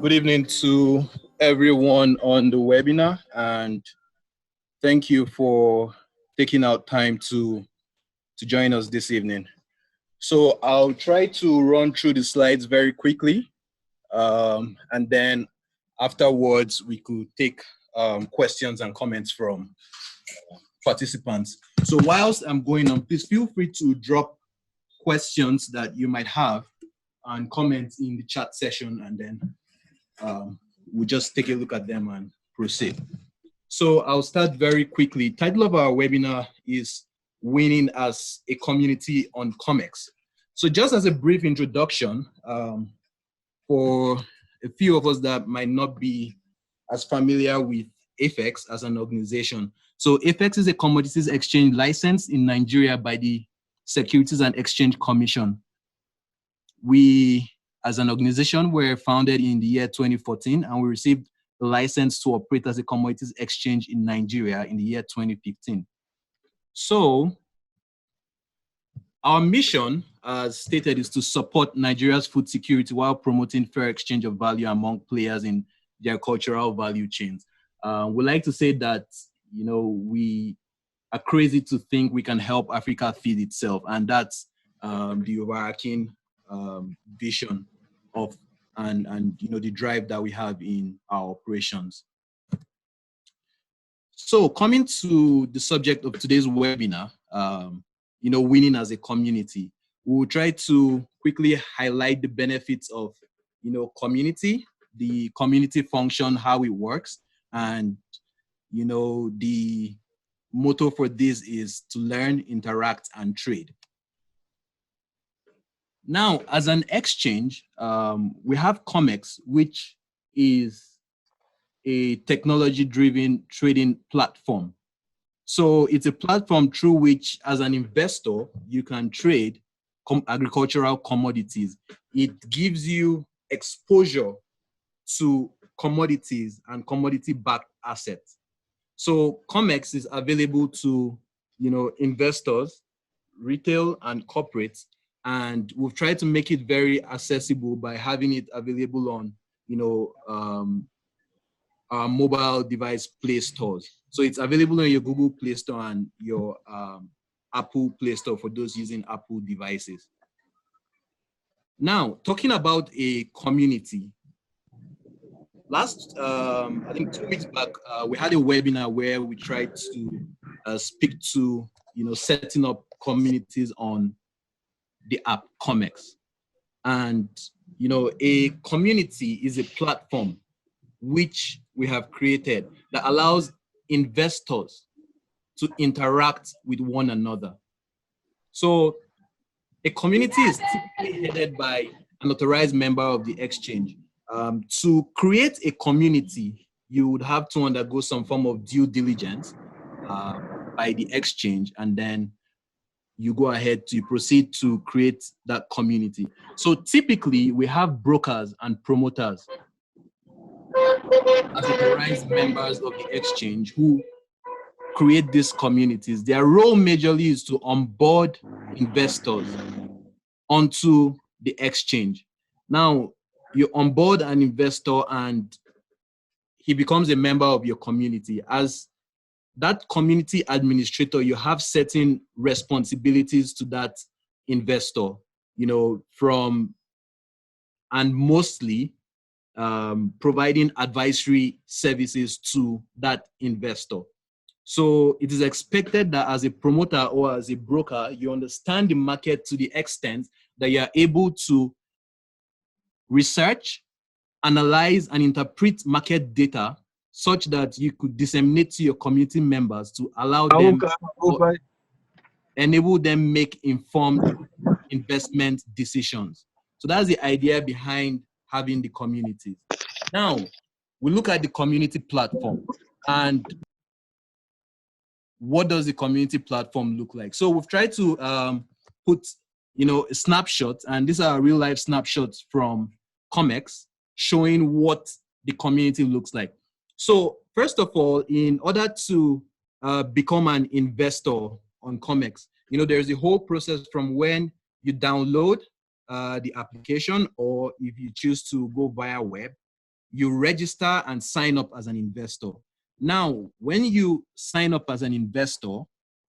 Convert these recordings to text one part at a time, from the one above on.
Good evening to everyone on the webinar, and thank you for taking out time to join us this evening. So I'll try to run through the slides very quickly, and then afterwards we could take questions and comments from participants. So whilst I'm going on, please feel free to drop questions that you might have and comments in the chat session, and then we'll just take a look at them and proceed. So I'll start very quickly. Title of our webinar is Winning as a Community on ComX. So just as a brief introduction, for a few of us that might not be as familiar with AFEX as an organization. So AFEX is a commodities exchange licensed in Nigeria by the Securities and Exchange Commission. We, as an organization, were founded in the year 2014, and we received a license to operate as a commodities exchange in Nigeria in the year 2015. So our mission, as stated, is to support Nigeria's food security while promoting fair exchange of value among players in the agricultural value chains. We like to say that, you know, we are crazy to think we can help Africa feed itself, and that's the overarching vision of and you know, the drive that we have in our operations. So coming to the subject of today's webinar, you know, winning as a community, we will try to quickly highlight the benefits of, you know, community, the community function, how it works, and, you know, the motto for this is to learn, interact, and trade. Now, as an exchange, we have ComX, which is a technology-driven trading platform. So it's a platform through which, as an investor, you can trade agricultural commodities. It gives you exposure to commodities and commodity-backed assets. So ComX is available to, you know, investors, retail and corporates, and we've tried to make it very accessible by having it available on, you know, our mobile device Play stores. So it's available on your Google Play Store and your Apple Play Store for those using Apple devices. Now, talking about a community, last, I think 2 weeks back, we had a webinar where we tried to speak to, you know, setting up communities on the app ComX. And, you know, a community is a platform which we have created that allows investors to interact with one another. So a community is typically headed by an authorized member of the exchange. To create a community, you would have to undergo some form of due diligence by the exchange, and then you go ahead to proceed to create that community. So typically we have brokers and promoters as authorized members of the exchange who create these communities. Their role majorly is to onboard investors onto the exchange. Now, you onboard an investor and he becomes a member of your community. As that community administrator, you have certain responsibilities to that investor, you know, and mostly providing advisory services to that investor. So it is expected that as a promoter or as a broker, you understand the market to the extent that you are able to research, analyze, and interpret market data such that you could disseminate to your community members to allow them, enable them make informed investment decisions. So that's the idea behind having the communities. Now, we look at the community platform, and what does the community platform look like? So we've tried to put, you know, a snapshot, and these are real life snapshots from ComX showing what the community looks like. So first of all, in order to become an investor on ComX, you know, there's a whole process from when you download the application, or if you choose to go via web, you register and sign up as an investor. Now, when you sign up as an investor,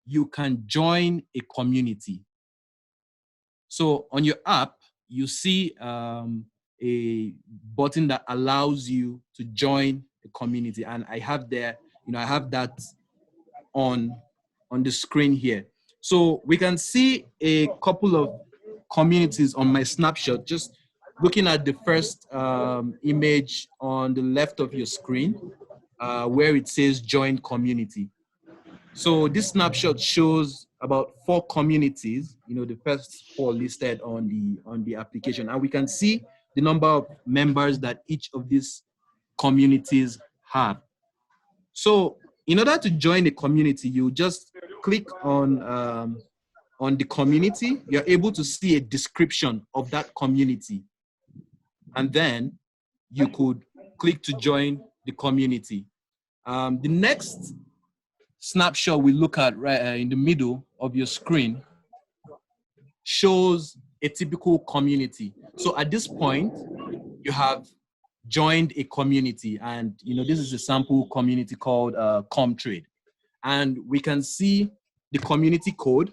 you can join a community. So on your app, you see a button that allows you to join a community. And I have there, I have that on the screen here. So we can see a couple of communities on my snapshot. Just looking at the first image on the left of your screen, where it says join community. So this snapshot shows about 4 communities, the first 4 listed on the application. And we can see the number of members that each of these communities have. So in order to join the community, you just click on the community. You're able to see a description of that community. And then you could click to join the community. The next snapshot we look at right in the middle of your screen shows a typical community. So at this point, you have joined a community, and this is a sample community called ComTrade, and we can see the community code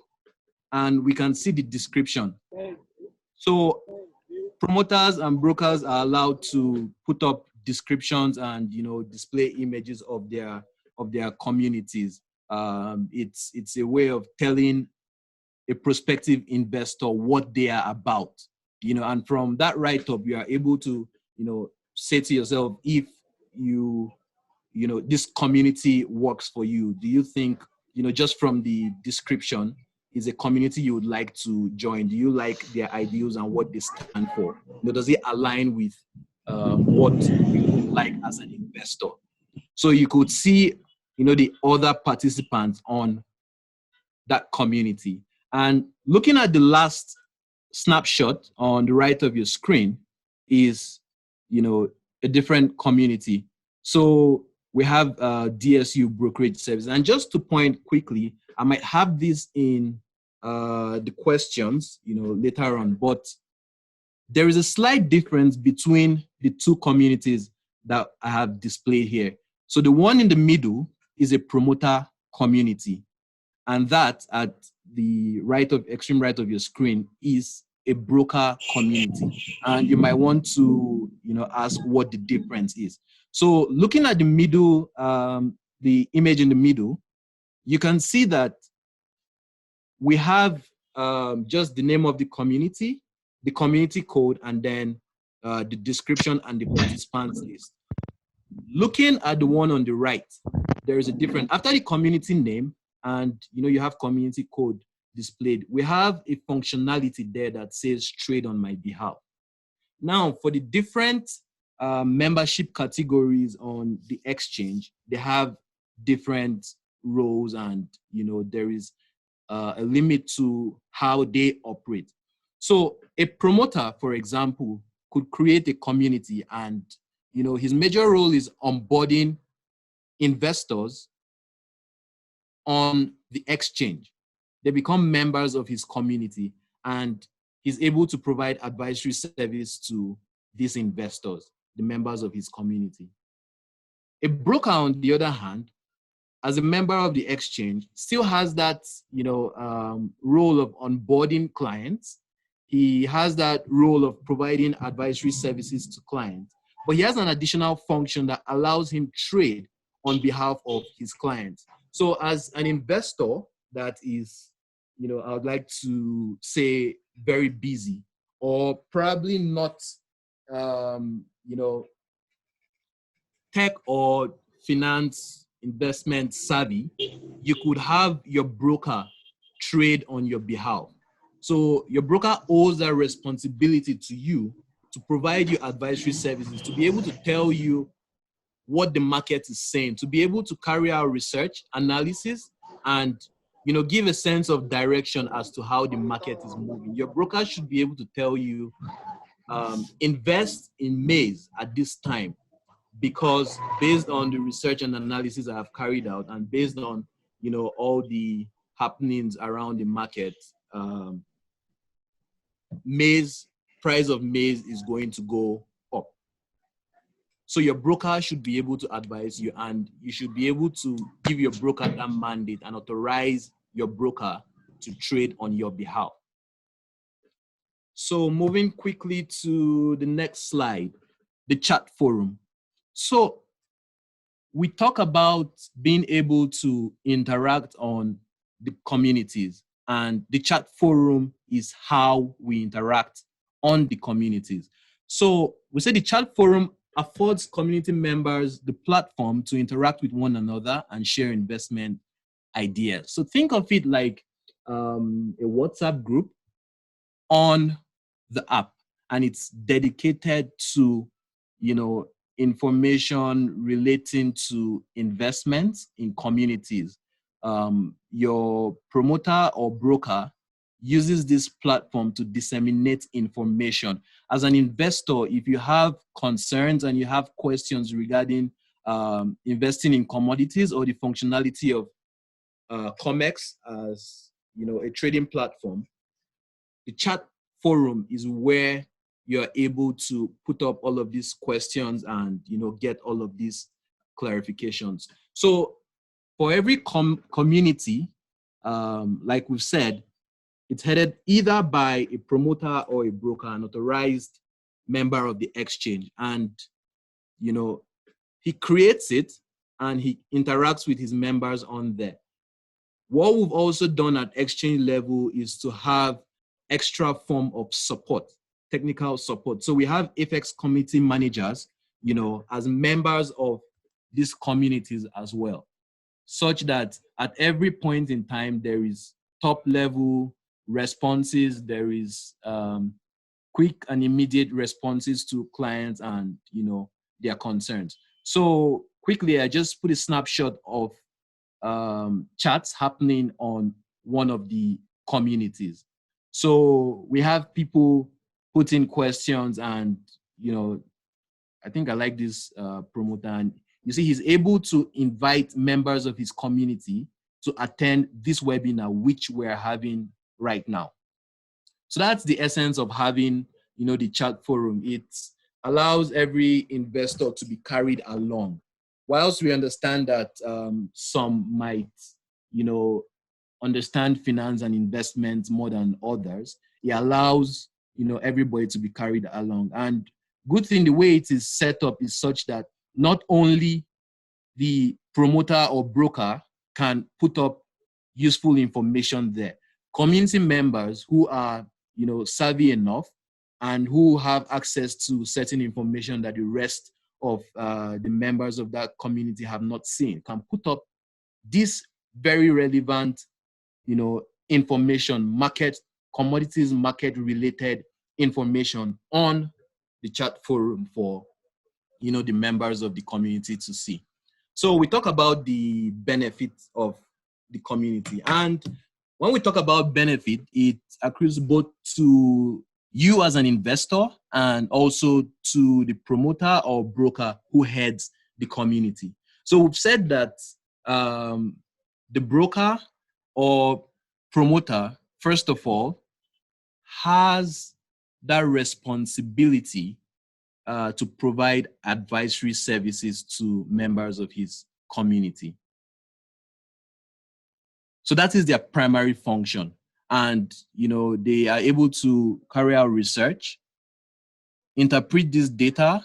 and we can see the description. So promoters and brokers are allowed to put up descriptions and display images of their communities. It's a way of telling a prospective investor what they are about, and from that write-up, you are able to say to yourself, if this community works for you. Do you think just from the description is a community you would like to join? Do you like their ideals and what they stand for? Does it align with what you would like as an investor? So you could see the other participants on that community. And looking at the last snapshot on the right of your screen is, a different community. So we have DSU brokerage service. And just to point quickly, I might have this in the questions, later on, but there is a slight difference between the 2 communities that I have displayed here. So the one in the middle is a promoter community, and that at the extreme right of your screen is a broker community. And you might want to ask what the difference is. So looking at the middle, the image in the middle, you can see that we have just the name of the community code, and then the description and the participants list. Looking at the one on the right, there is a difference. After the community name and you have community code displayed, we have a functionality there that says trade on my behalf. Now, for the different membership categories on the exchange, they have different roles, and there is a limit to how they operate. So a promoter, for example, could create a community, and his major role is onboarding investors on the exchange. They become members of his community, and he's able to provide advisory service to these investors, the members of his community. A broker, on the other hand, as a member of the exchange, still has that role of onboarding clients. He has that role of providing advisory services to clients, but he has an additional function that allows him trade on behalf of his clients. So as an investor that is, I would like to say very busy, or probably not, tech or finance investment savvy, you could have your broker trade on your behalf. So your broker owes that responsibility to you to provide you advisory services, to be able to tell you what the market is saying, to be able to carry out research, analysis, and give a sense of direction as to how the market is moving. Your broker should be able to tell you, invest in maize at this time, because based on the research and analysis I have carried out, and based on all the happenings around the market, price of maize is going to go up. So your broker should be able to advise you, and you should be able to give your broker that mandate and authorize your broker to trade on your behalf. So moving quickly to the next slide, the chat forum. So we talk about being able to interact on the communities, and the chat forum is how we interact on the communities. So we say the chat forum affords community members the platform to interact with one another and share investment ideas. So think of it like a WhatsApp group on the app, and it's dedicated to, information relating to investments in communities. Your promoter or broker uses this platform to disseminate information. As an investor, if you have concerns and you have questions regarding investing in commodities or the functionality of ComX as a trading platform, the chat forum is where you're able to put up all of these questions and get all of these clarifications. So for every community, like we've said, it's headed either by a promoter or a broker, an authorized member of the exchange. And he creates it and he interacts with his members on there. What we've also done at exchange level is to have extra form of support, technical support. So we have FX community managers, as members of these communities as well, such that at every point in time, there is top level responses, there is quick and immediate responses to clients and, their concerns. So quickly, I just put a snapshot of chats happening on one of the communities. So we have people putting questions, and I think I like this promoter, and you see he's able to invite members of his community to attend this webinar which we're having right now. So that's the essence of having the chat forum. It allows every investor to be carried along. Whilst we understand that some might, understand finance and investment more than others, it allows, everybody to be carried along. And good thing, the way it is set up is such that not only the promoter or broker can put up useful information there, community members who are, savvy enough and who have access to certain information that the rest of the members of that community have not seen can put up this very relevant, information, commodities market related information on the chat forum for, the members of the community to see. So we talk about the benefits of the community. And when we talk about benefit, it accrues both to you as an investor and also to the promoter or broker who heads the community. So we've said that the broker or promoter, first of all, has that responsibility to provide advisory services to members of his community. So that is their primary function. And, they are able to carry out research, interpret this data,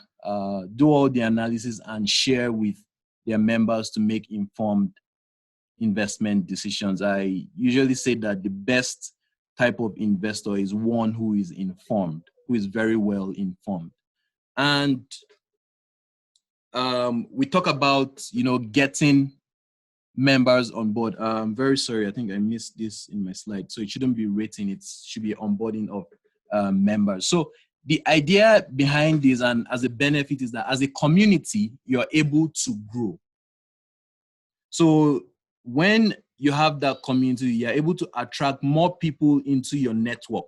do all the analysis, and share with their members to make informed investment decisions. I usually say that the best type of investor is one who is informed, who is very well informed. And we talk about, getting members on board. I'm very sorry, I think I missed this in my slide. So it shouldn't be rating, it should be onboarding of members. So the idea behind this and as a benefit is that as a community, you're able to grow. So when you have that community, you're able to attract more people into your network.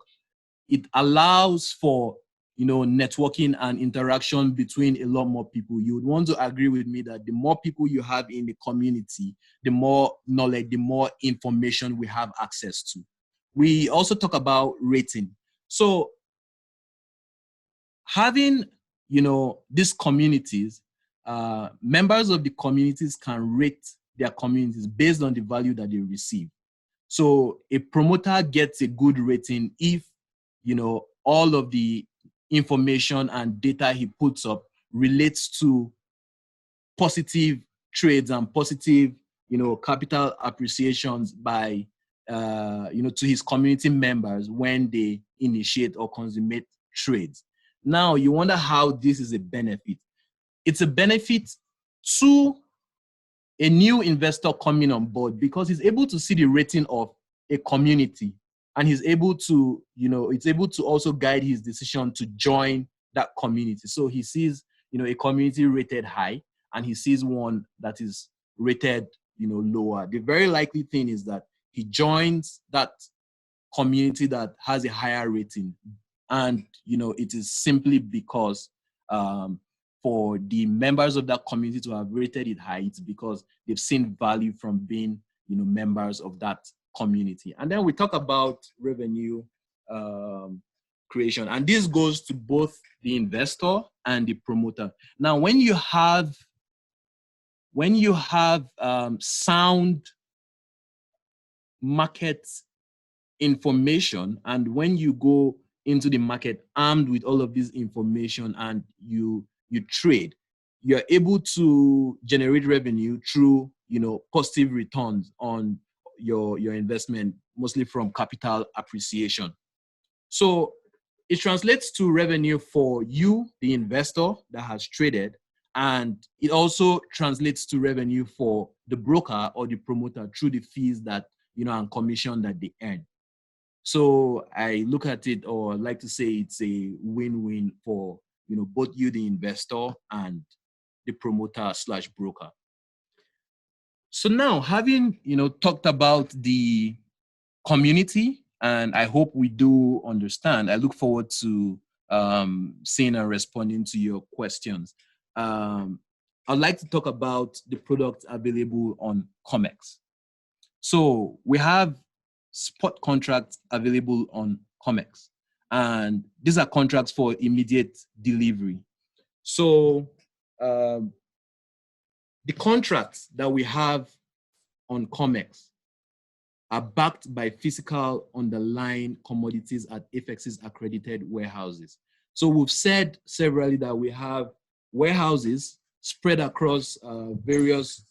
It allows for, networking and interaction between a lot more people. You would want to agree with me that the more people you have in the community, the more knowledge, the more information we have access to. We also talk about rating. So having, these communities members of the communities can rate their communities based on the value that they receive. So a promoter gets a good rating if, all of the information and data he puts up relates to positive trades and positive, capital appreciations by, to his community members when they initiate or consummate trades. Now, you wonder how this is a benefit. It's a benefit to a new investor coming on board because he's able to see the rating of a community, and he's able to, it's able to also guide his decision to join that community. So he sees, a community rated high, and he sees one that is rated, lower. The very likely thing is that he joins that community that has a higher rating. And, it is simply because for the members of that community to have rated it high, it's because they've seen value from being, members of that community. And then we talk about revenue creation. And this goes to both the investor and the promoter. Now, when you have sound market information, and when you go into the market armed with all of this information and you trade, you're able to generate revenue through, positive returns on your investment, mostly from capital appreciation. So it translates to revenue for you, the investor that has traded, and it also translates to revenue for the broker or the promoter through the fees that, and commission that they earn. So I look at it, or like to say it's a win-win for, both you, the investor, and the promoter / broker. So now, having, talked about the community, and I hope we do understand, I look forward to seeing and responding to your questions. I'd like to talk about the products available on ComX. So we have spot contracts available on ComX, and these are contracts for immediate delivery. So the contracts that we have on ComX are backed by physical underlying commodities at FX's accredited warehouses. So we've said severally that we have warehouses spread across various,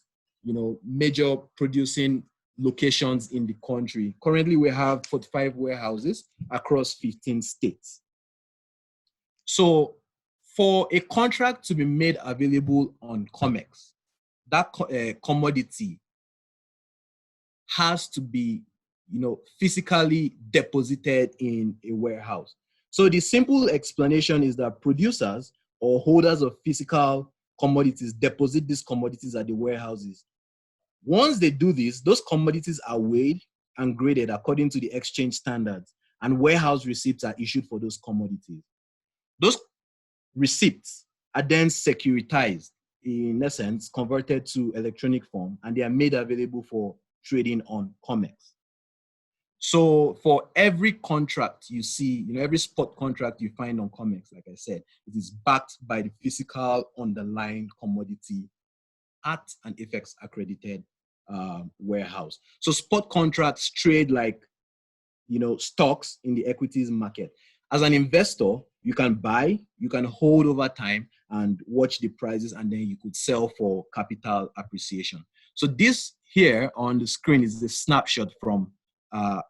major producing locations in the country. Currently, we have 45 warehouses across 15 states. So for a contract to be made available on ComX, that commodity has to be, physically deposited in a warehouse. So the simple explanation is that producers or holders of physical commodities deposit these commodities at the warehouses. Once they do this, those commodities are weighed and graded according to the exchange standards, and warehouse receipts are issued for those commodities. Those receipts are then securitized, in essence, converted to electronic form, and they are made available for trading on ComX. So for every contract you see, every spot contract you find on ComX, like I said, it is backed by the physical underlying commodity at an FX accredited warehouse. So spot contracts trade like, stocks in the equities market. As an investor, you can buy, you can hold over time and watch the prices, and then you could sell for capital appreciation. So this here on the screen is a snapshot from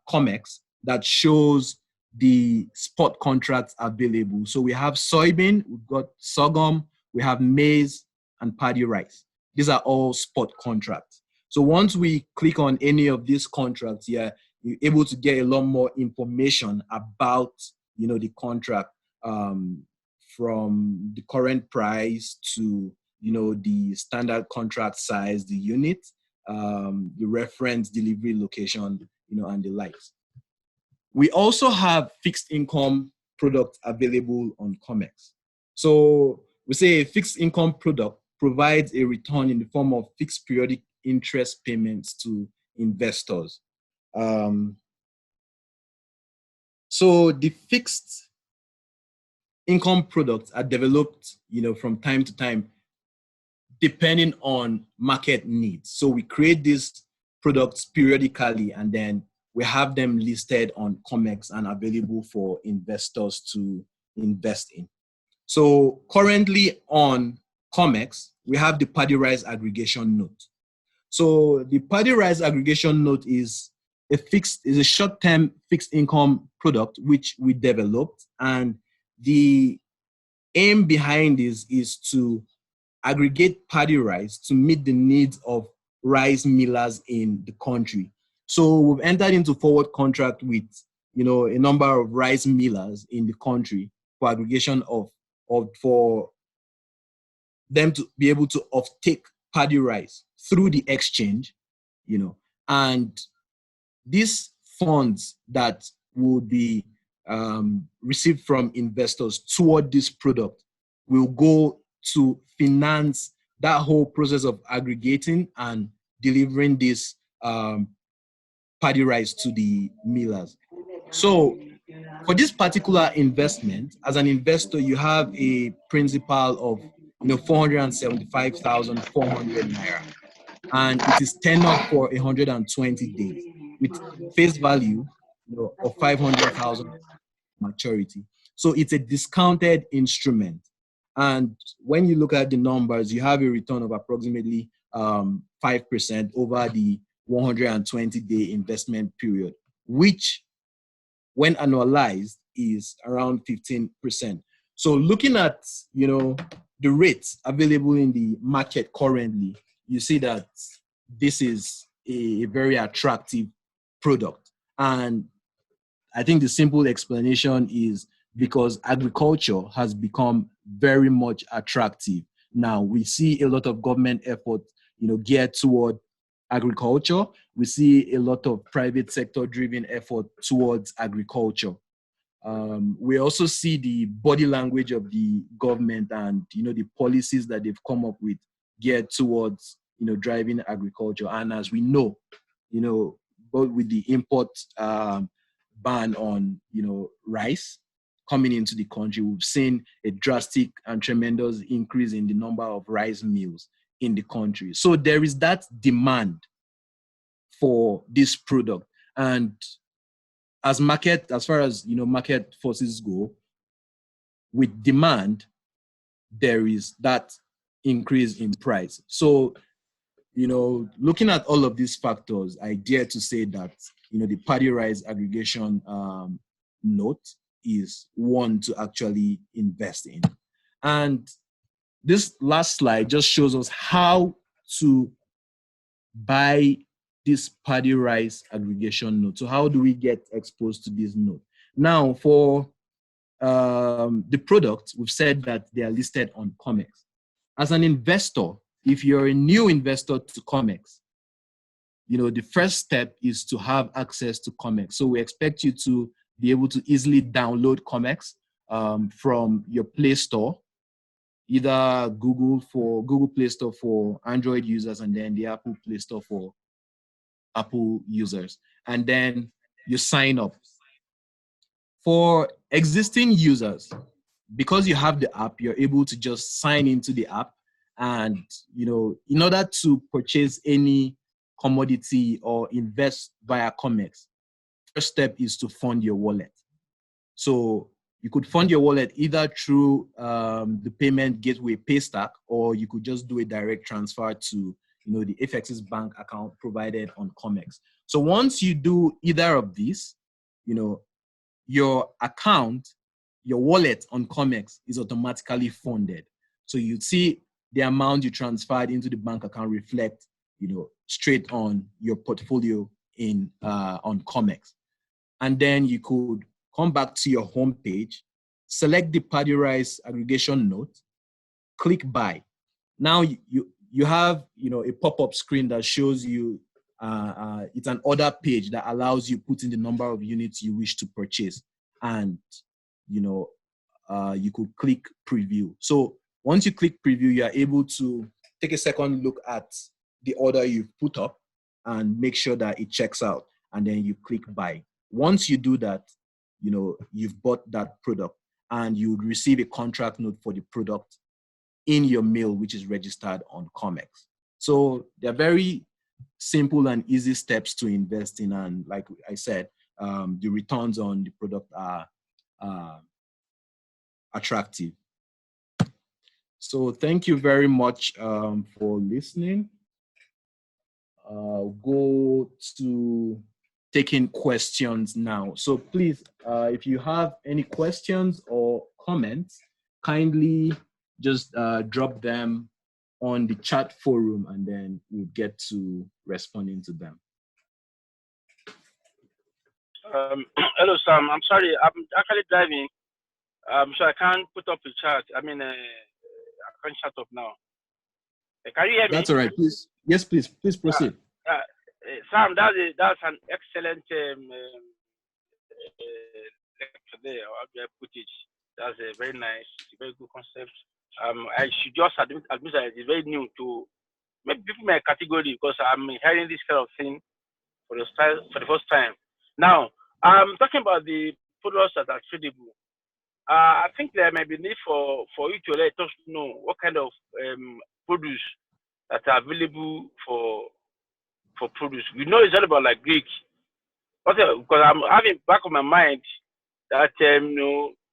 ComX that shows the spot contracts available. So we have soybean, we've got sorghum, we have maize and paddy rice. These are all spot contracts. So once we click on any of these contracts here, you're able to get a lot more information about, the contract, from the current price to, the standard contract size, the unit, the reference delivery location, and the likes. We also have fixed income products available on ComX. So we say a fixed income product provides a return in the form of fixed periodic interest payments to investors. So the fixed income products are developed, from time to time depending on market needs. So we create these products periodically, and then we have them listed on ComX and available for investors to invest in. So currently on ComX, we have the Paddy Rise aggregation note. So the Paddy Rise aggregation note is a short-term fixed income product which we developed, and the aim behind this is to aggregate paddy rice to meet the needs of rice millers in the country. So we've entered into forward contract with a number of rice millers in the country for aggregation for them to be able to offtake paddy rice through the exchange, and these funds that will be received from investors toward this product will go to finance that whole process of aggregating and delivering this paddy rice to the millers. So for this particular investment, as an investor, you have a principal of 475,400 naira, and it is tenured for 120 days with face value of 500,000 maturity. So it's a discounted instrument. And when you look at the numbers, you have a return of approximately 5% over the 120-day investment period, which when annualized is around 15%. So looking at, the rates available in the market currently, you see that this is a very attractive product. And I think the simple explanation is because agriculture has become very much attractive. Now we see a lot of government effort, geared toward agriculture. We see a lot of private sector driven effort towards agriculture. We also see the body language of the government and the policies that they've come up with geared towards driving agriculture. And as we know, both with the import ban on rice coming into the country, we've seen a drastic and tremendous increase in the number of rice mills in the country. So there is that demand for this product, and as far as market forces go, with demand, there is that increase in price. So, looking at all of these factors, I dare to say that, the paddy rice aggregation note is one to actually invest in. And this last slide just shows us how to buy this paddy rice aggregation note. So how do we get exposed to this note? Now, for the product, we've said that they are listed on ComX. As an investor, if you're a new investor to ComX, the first step is to have access to ComX. So we expect you to be able to easily download ComX from your Play Store, either Google Play Store for Android users, and then the Apple Play Store for Apple users. And then you sign up. For existing users, because you have the app, you're able to just sign into the app. And, in order to purchase any commodity or invest via ComX, first step is to fund your wallet. So you could fund your wallet either through the payment gateway Paystack, or you could just do a direct transfer to the FX's bank account provided on ComX. So once you do either of these, your account, your wallet on ComX is automatically funded. So you'd see the amount you transferred into the bank account reflect, straight on your portfolio on ComX. And then you could come back to your home page, select the paddy rice aggregation note, click buy. Now you have a pop-up screen that shows you it's an order page that allows you put in the number of units you wish to purchase, and you could click preview. So once you click preview, you are able to take a second look at the order you've put up and make sure that it checks out, and then you click buy. Once you do that, you've bought that product, and you would receive a contract note for the product in your mail, which is registered on ComX. So they're very simple and easy steps to invest in. And like I said, the returns on the product are attractive. So thank you very much for listening. Go to taking questions now. So please, if you have any questions or comments, kindly just drop them on the chat forum, and then we'll get to responding to them. Hello, Sam. I'm sorry. I'm actually driving. So I can't put up the chat. I mean, I can't shut up now. Can you hear me? That's all right. Please, yes, please proceed. Sam, that's an excellent lecture there. How do I put it? That's a very nice, very good concept. I should just admit that it's very new to maybe people in my category, because I'm hearing this kind of thing for the first time. Now, I'm talking about the products that are tradable. I think there may be need for you to let us know what kind of produce that are available for produce. We know it's all about like Greek, because I'm having back of my mind that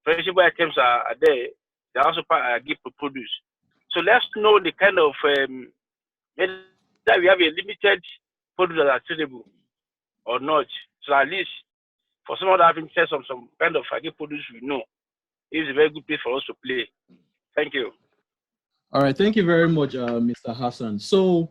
perishable items are there. They also give for produce. So let's know the kind of whether we have a limited produce that are tradable or not. So at least for someone that have interest on some kind of agri produce, we know it's a very good place for us to play. Thank you. All right, thank you very much, Mr. Hassan. So,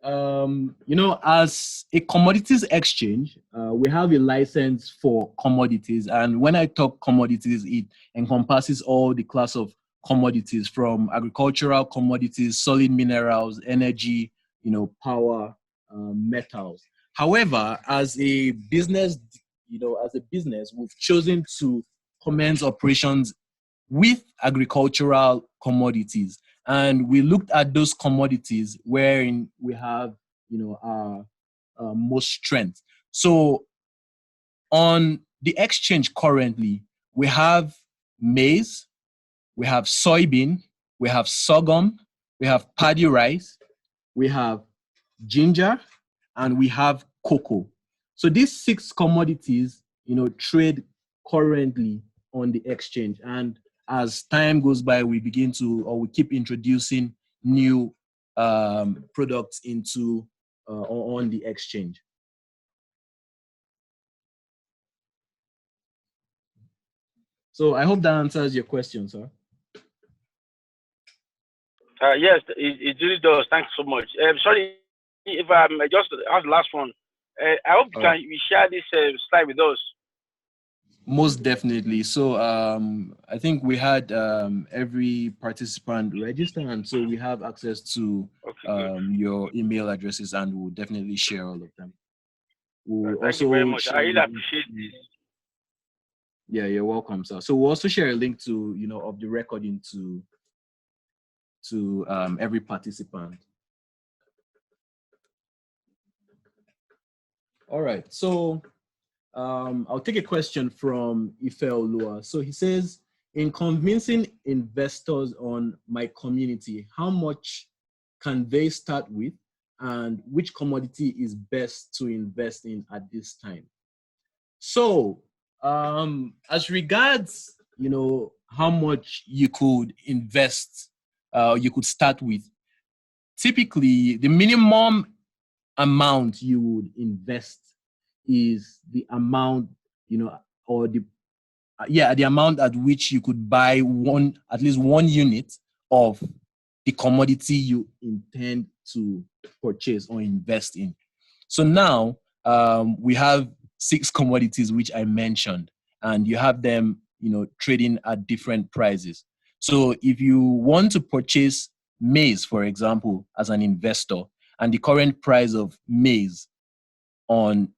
as a commodities exchange, we have a license for commodities. And when I talk commodities, it encompasses all the class of commodities, from agricultural commodities, solid minerals, energy, power, metals. However, as a business, we've chosen to commence operations with agricultural commodities. And we looked at those commodities wherein we have, our most strength. So on the exchange currently, we have maize, we have soybean, we have sorghum, we have paddy rice, we have ginger, and we have cocoa. So these 6 commodities, trade currently on the exchange. And as time goes by, we keep introducing new products into on the exchange. So I hope that answers your question, sir. Yes, it really does. Thanks so much. Sorry if I just ask the last one. I hope you share this slide with us. Most definitely. So I think we had every participant register, and so we have access to your email addresses, and we'll definitely share all of them. Thank you very much. I really appreciate this. Yeah, you're welcome, sir. So we'll also share a link to of the recording to every participant. All right. So I'll take a question from Ife Olua. So he says, in convincing investors on my community, how much can they start with, and which commodity is best to invest in at this time? So as regards, how much you could invest, you could start with, typically the minimum amount you would invest is the amount, or the amount at which you could buy at least one unit of the commodity you intend to purchase or invest in. So now we have 6 commodities which I mentioned, and you have them, trading at different prices. So if you want to purchase maize, for example, as an investor, and the current price of maize on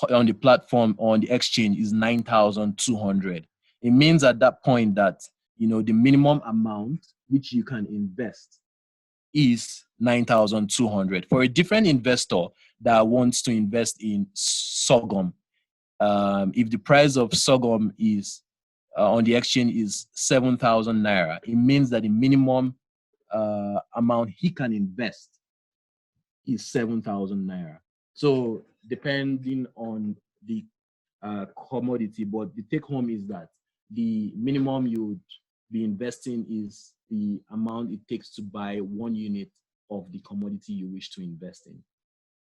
the platform, on the exchange, is 9,200. It means at that point that the minimum amount which you can invest is 9,200. For a different investor that wants to invest in sorghum, if the price of sorghum is on the exchange is 7,000 naira, it means that the minimum amount he can invest is 7,000 naira. So depending on the commodity, but the take home is that the minimum you would be investing is the amount it takes to buy 1 unit of the commodity you wish to invest in.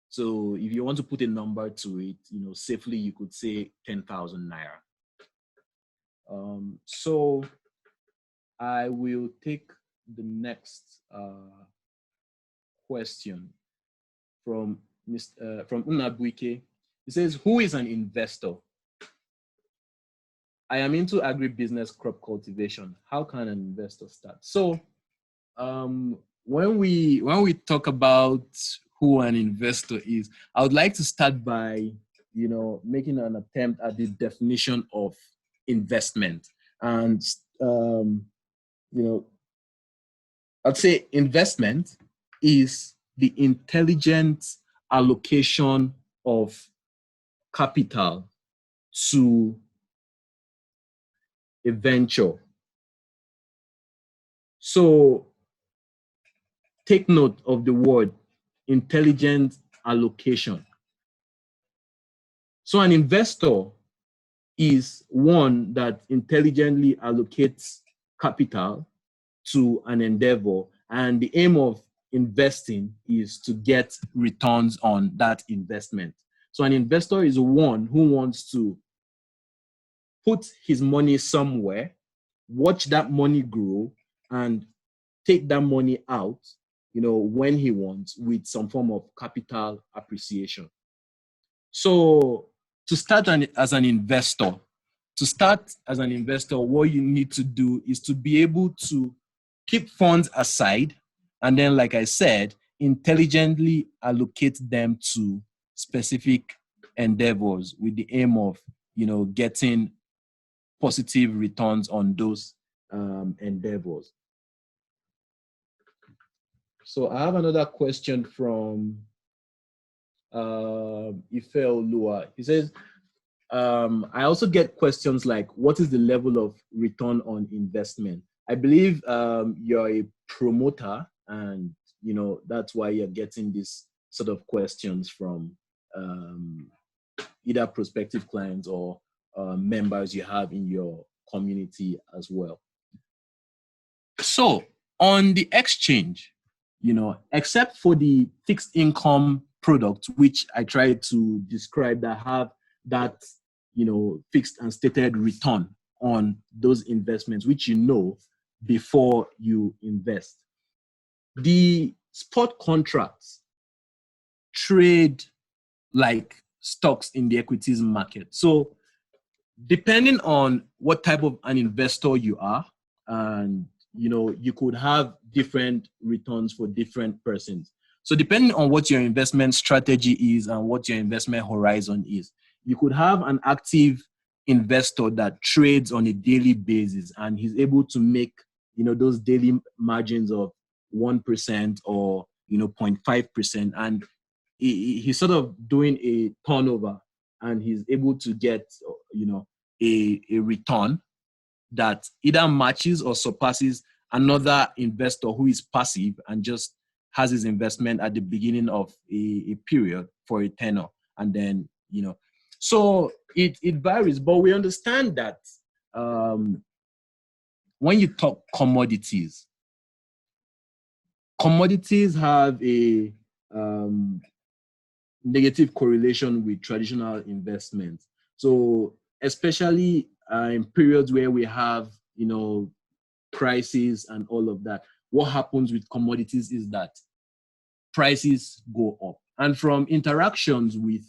So if you want to put a number to it, safely you could say 10,000 naira. So I will take the next question from from Unabuike. He says, who is an investor? I am into agribusiness crop cultivation. How can an investor start? So when we talk about who an investor is, I would like to start by making an attempt at the definition of investment. And I'd say investment is the intelligent allocation of capital to a venture. So take note of the word intelligent allocation. So an investor is one that intelligently allocates capital to an endeavor, and the aim of investing is to get returns on that investment. So an investor is one who wants to put his money somewhere, watch that money grow, and take that money out, when he wants, with some form of capital appreciation. So to start as an investor, what you need to do is to be able to keep funds aside, and then, like I said, intelligently allocate them to specific endeavors with the aim of, getting positive returns on those endeavors. So I have another question from Ife Olua. He says, I also get questions like, what is the level of return on investment? I believe you're a promoter, and that's why you're getting this sort of questions from either prospective clients or members you have in your community as well. So on the exchange, except for the fixed income products, which I tried to describe, that have that, fixed and stated return on those investments, which before you invest. The spot contracts trade like stocks in the equities market. So depending on what type of an investor you are, and you could have different returns for different persons. So depending on what your investment strategy is and what your investment horizon is, you could have an active investor that trades on a daily basis, and he's able to make those daily margins of 1% or 0.5%, and he's sort of doing a turnover, and he's able to get a return that either matches or surpasses another investor who is passive and just has his investment at the beginning of a period for a tenor, and then so it varies. But we understand that when you talk commodities have a negative correlation with traditional investments. So especially in periods where we have crises and all of that, what happens with commodities is that prices go up. And from interactions with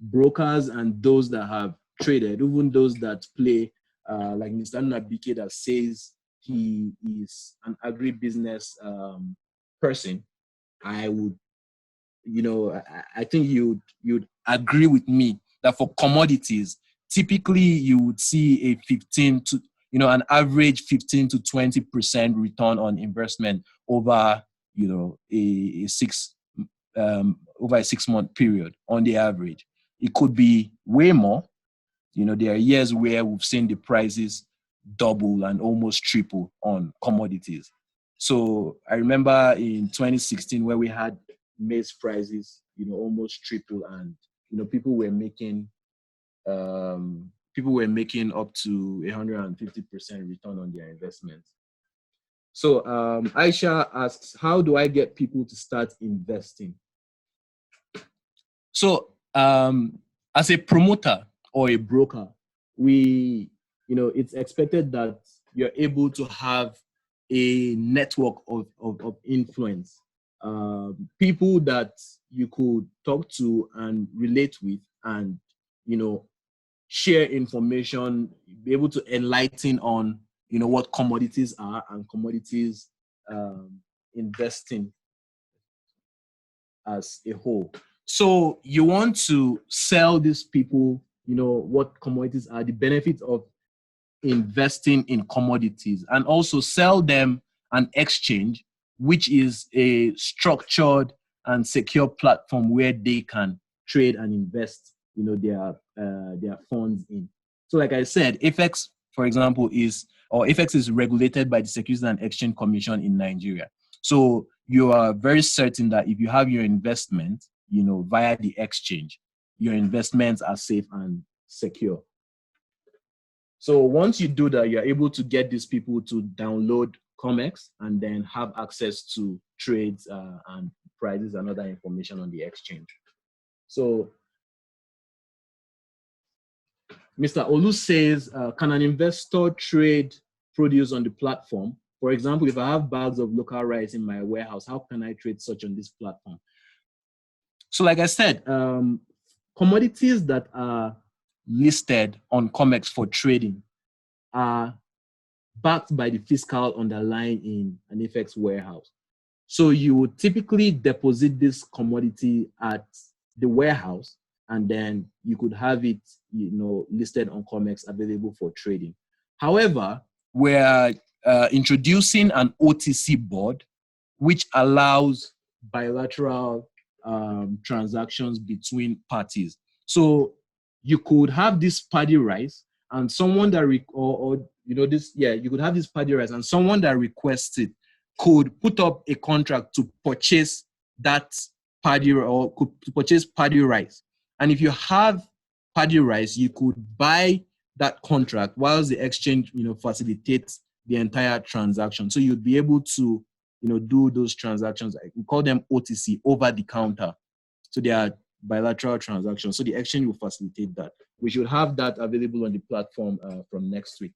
brokers and those that have traded, even those that play like Mr. Nabike, that says he is an agribusiness person, I would, I think you'd agree with me that for commodities, typically you would see an average 15 to 20% return on investment over, a 6-month period on the average. It could be way more. There are years where we've seen the prices double and almost triple on commodities. So I remember in 2016 where we had maize prices, almost triple, and people were making up to 150% return on their investments. So Aisha asks, how do I get people to start investing? So as a promoter or a broker, it's expected that you're able to have a network of influence, people that you could talk to and relate with, and share information, be able to enlighten on what commodities are and commodities investing as a whole. So you want to sell these people what commodities are, the benefits of investing in commodities, and also sell them an exchange, which is a structured and secure platform where they can trade and invest their funds in. So like I said, FX, for example, FX is regulated by the Securities and Exchange Commission in Nigeria. So you are very certain that if you have your investment, via the exchange, your investments are safe and secure. So once you do that, you're able to get these people to download ComX and then have access to trades and prices and other information on the exchange. So Mr. Olu says, can an investor trade produce on the platform? For example, if I have bags of local rice in my warehouse, how can I trade such on this platform? So like I said, commodities that are listed on ComX for trading are backed by the physical underlying in an FX warehouse. So you would typically deposit this commodity at the warehouse, and then you could have it, listed on ComX, available for trading. However, we're introducing an OTC board, which allows bilateral transactions between parties. So you could have this paddy rice, and someone that you could have this paddy rice, and someone that requests it could put up a contract to purchase that paddy, or could purchase paddy rice. And if you have paddy rice, you could buy that contract whilst the exchange, facilitates the entire transaction. So you'd be able to, do those transactions. We call them OTC, over the counter. So they are bilateral transactions. So the exchange will facilitate that. We should have that available on the platform from next week.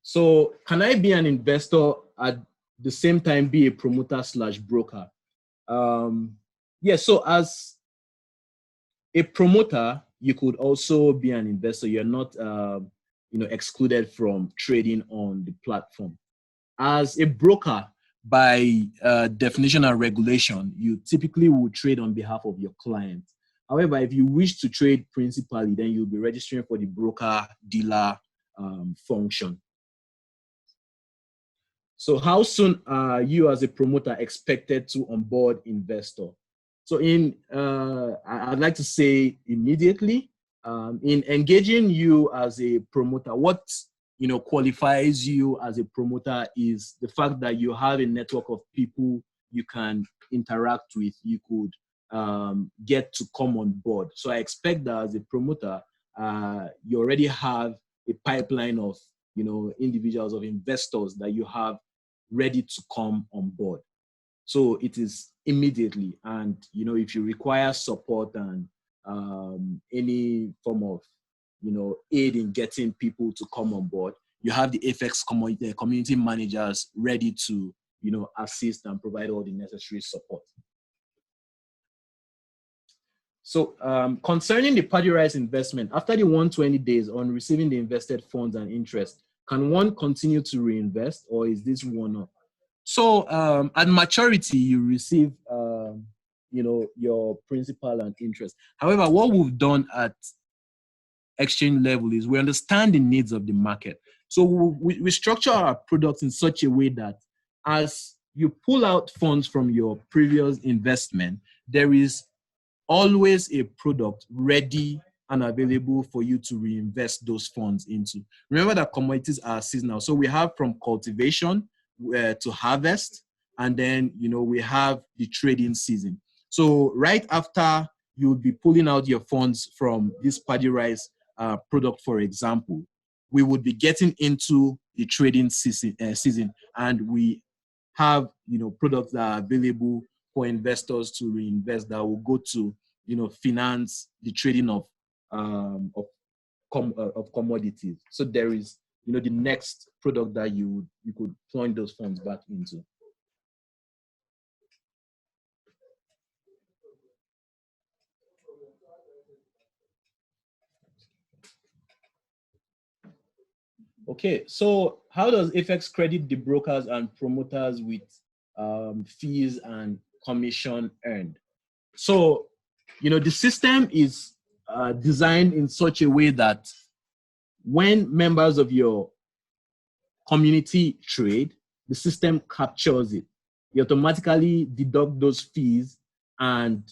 So can I be an investor at the same time be a promoter / broker? So as a promoter, you could also be an investor. You're not excluded from trading on the platform. As a broker, by definition and regulation, you typically will trade on behalf of your client. However, if you wish to trade principally, then you'll be registering for the broker-dealer function. So how soon are you as a promoter expected to onboard investor? So I'd like to say immediately. In engaging you as a promoter, what qualifies you as a promoter is the fact that you have a network of people you can interact with, you could get to come on board. So I expect that as a promoter, you already have a pipeline of individuals, of investors that you have ready to come on board. So it is immediately. And if you require support and any form of aid in getting people to come on board, you have the FX community managers ready to assist and provide all the necessary support. So concerning the paddy rice investment, after the 120 days on receiving the invested funds and interest, can one continue to reinvest, or is this one-off? So at maturity, you receive your principal and interest. However, what we've done at exchange level is we understand the needs of the market. So we structure our products in such a way that as you pull out funds from your previous investment, there is always a product ready and available for you to reinvest those funds into. Remember that commodities are seasonal. So we have from cultivation to harvest, and then, we have the trading season. So right after you'll be pulling out your funds from this paddy rice product, for example, we would be getting into the trading season, and we have, products that are available for investors to reinvest that will go to, finance the trading of commodities. So there is, the next product that you could plunge those funds back into. Okay, so how does FX credit the brokers and promoters with fees and commission earned? So, the system is designed in such a way that when members of your community trade, the system captures it. You automatically deduct those fees, and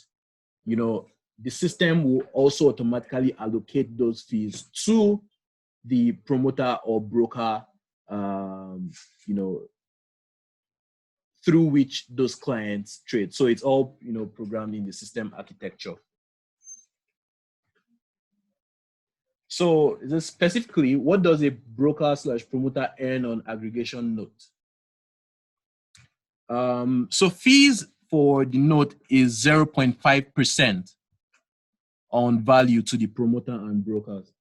the system will also automatically allocate those fees to the promoter or broker, through which those clients trade. So it's all, programmed in the system architecture. So specifically, what does a broker/promoter earn on aggregation note? So fees for the note is 0.5% on value to the promoter and brokers.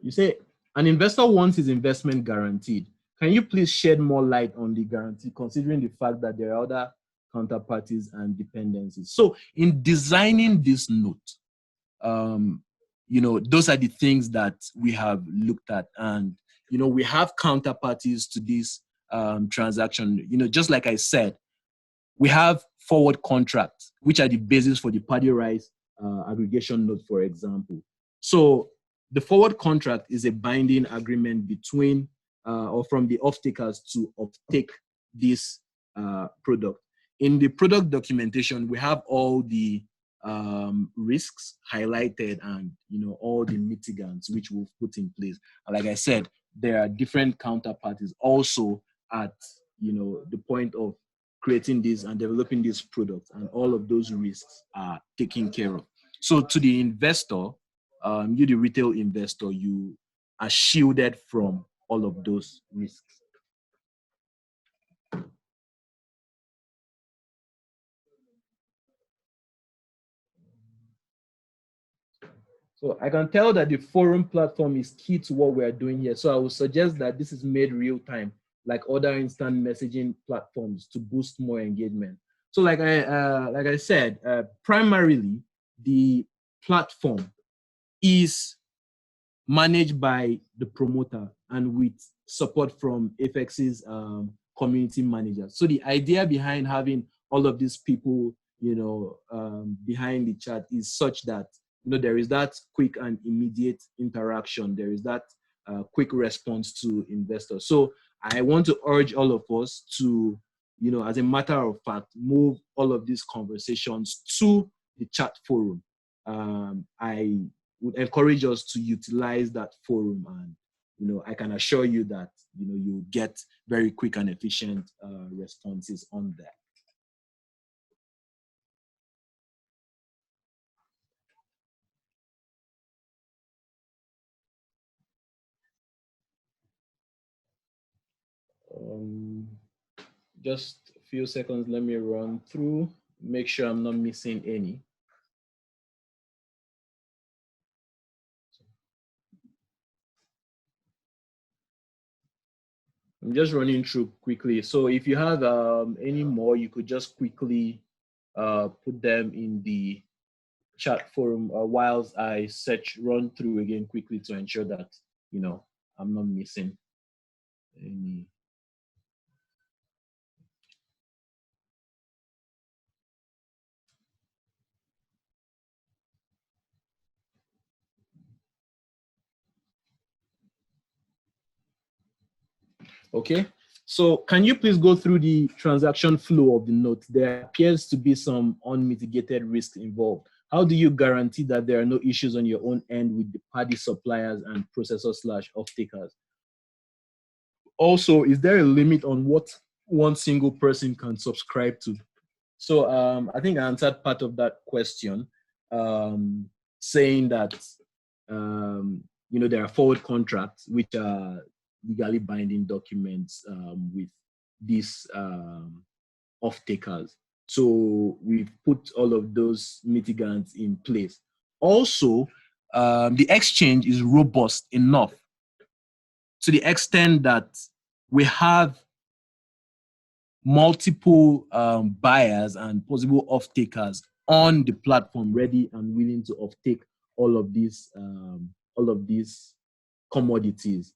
You say an investor wants his investment guaranteed. Can you please shed more light on the guarantee, considering the fact that there are other counterparties and dependencies? So in designing this note, those are the things that we have looked at, and we have counterparties to this transaction. Just like I said, we have forward contracts, which are the basis for the paddy rice aggregation note, for example. So the forward contract is a binding agreement between or from the off-takers to off-take this product. In the product documentation, we have all the risks highlighted and all the mitigants which we've put in place. And like I said, there are different counterparties also at the point of creating this and developing this product, and all of those risks are taken care of. So to the investor, you the retail investor, you are shielded from all of those risks. So I can tell that the forum platform is key to what we are doing here. So I would suggest that this is made real time, like other instant messaging platforms, to boost more engagement. So like I said, primarily the platform is managed by the promoter and with support from FX's community managers. So the idea behind having all of these people, behind the chat is such that there is that quick and immediate interaction. There is that quick response to investors. So I want to urge all of us to, as a matter of fact, move all of these conversations to the chat forum. I would encourage us to utilize that forum, and I can assure you that you get very quick and efficient responses on that. Just a few seconds, let me run through, make sure I'm not missing any. I'm just running through quickly. So if you have any more, you could just quickly put them in the chat forum whilst I run through again quickly to ensure that, I'm not missing any. Okay, So can you please go through the transaction flow of the note? There appears to be some unmitigated risk involved. How do you guarantee that there are no issues on your own end with the party suppliers and processors/off-takers? Also, is there a limit on what one single person can subscribe to? So I think I answered part of that question, saying that there are forward contracts which are legally binding documents with these off-takers. So we've put all of those mitigants in place. Also, the exchange is robust enough to the extent that we have multiple buyers and possible off-takers on the platform ready and willing to off-take all of these commodities.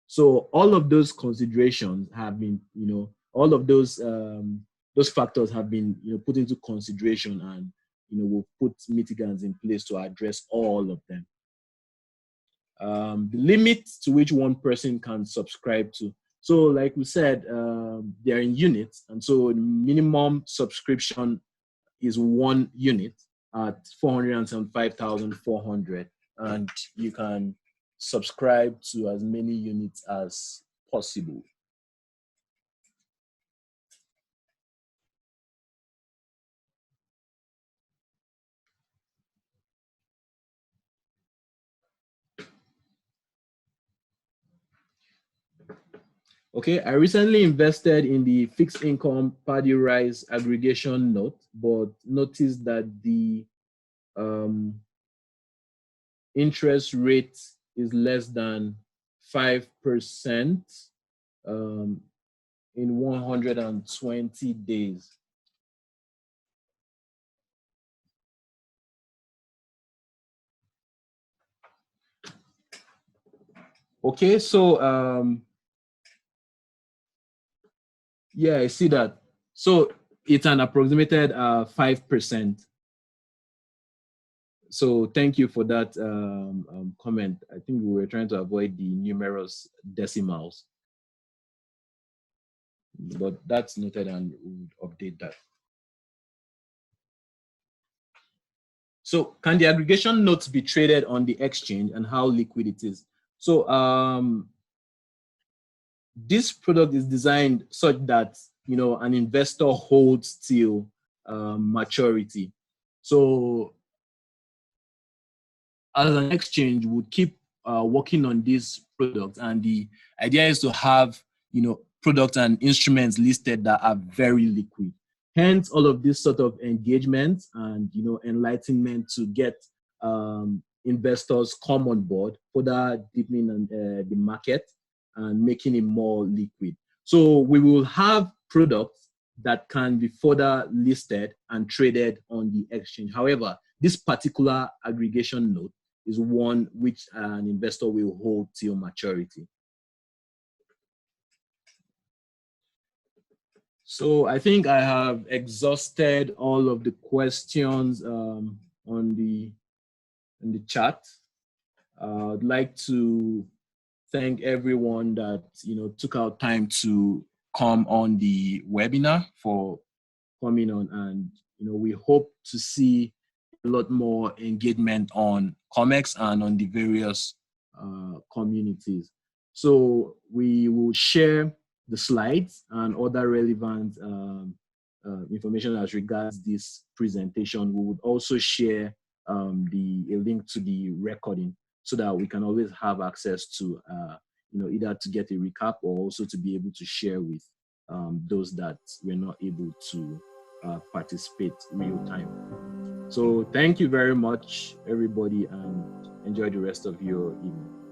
So all of those considerations have been, all of those factors have been, put into consideration, and we'll put mitigants in place to address all of them. The limit to which one person can subscribe to. So like we said, they're in units, and so the minimum subscription is 1 unit at 475,400, and you can subscribe to as many units as possible. Okay, I recently invested in the fixed income party rise aggregation note, but noticed that the interest rate is less than 5% in 120 days. Okay, so yeah, I see that. So it's an approximated 5%. So thank you for that comment. I think we were trying to avoid the numerous decimals, but that's noted and we'll update that. So can the aggregation notes be traded on the exchange, and how liquid it is? So this product is designed such that an investor holds till maturity. So as an exchange, we would keep working on this product, and the idea is to have products and instruments listed that are very liquid. Hence, all of this sort of engagement and enlightenment to get investors come on board, further deepening the market and making it more liquid. So we will have products that can be further listed and traded on the exchange. However, this particular aggregation note is one which an investor will hold till maturity. So I think I have exhausted all of the questions on the chat. I'd like to thank everyone that took out time to come on the webinar, for coming on, and we hope to see a lot more engagement on ComX and on the various communities. So we will share the slides and other relevant information as regards this presentation. We would also share a link to the recording, so that we can always have access to either to get a recap or also to be able to share with those that were not able to participate real time. So thank you very much, everybody, and enjoy the rest of your evening.